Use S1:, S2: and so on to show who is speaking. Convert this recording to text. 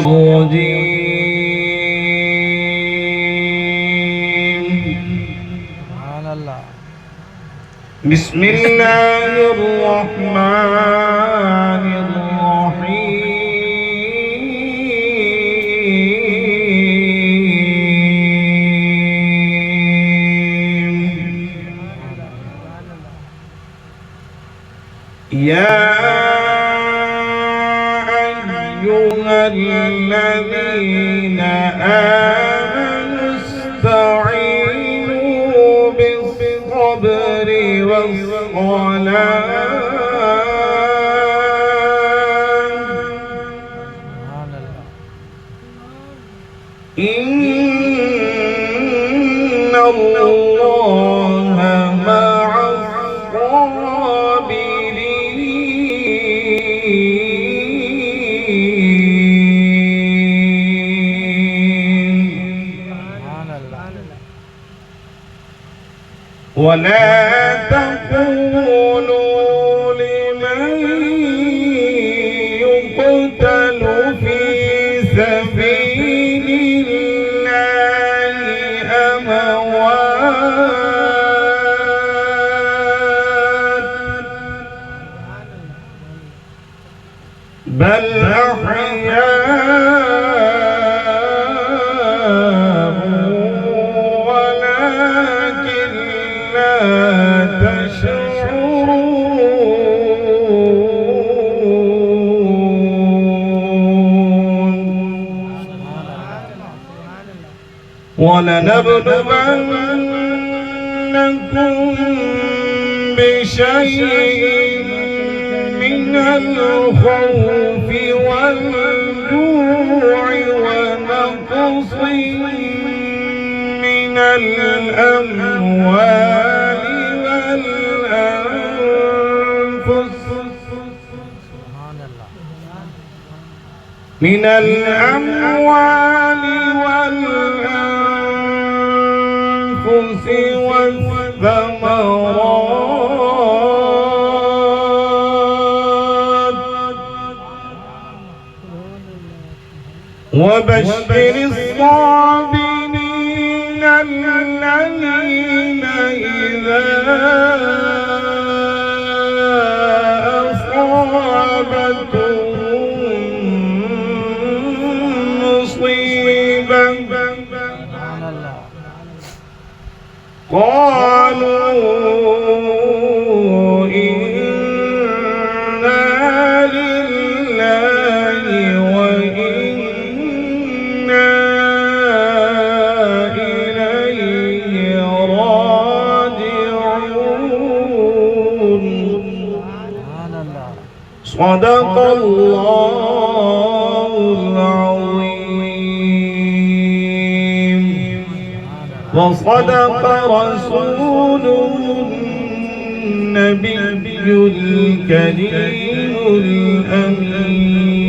S1: الرجيم. سبحان الله. بسم الله الرحمن الرحيم. يا أيها الذين آمنوا استعينوا بالصبر والصلاة إن الله مع ولا تقولوا لمن يقتل في سبيل الله أموات بل أحياء ولكن لا تشعرون. ولنبلونكم بشيء من الخوف والجوع ونقص من الأموال والأنفس والثمرات وبشر الصابرين الذين إذا أصابتهم مصيبة قالوا إنا لله وإنا إليه راجعون. صدق الله العظيم وصدق رسوله النبي الكريم الأمين.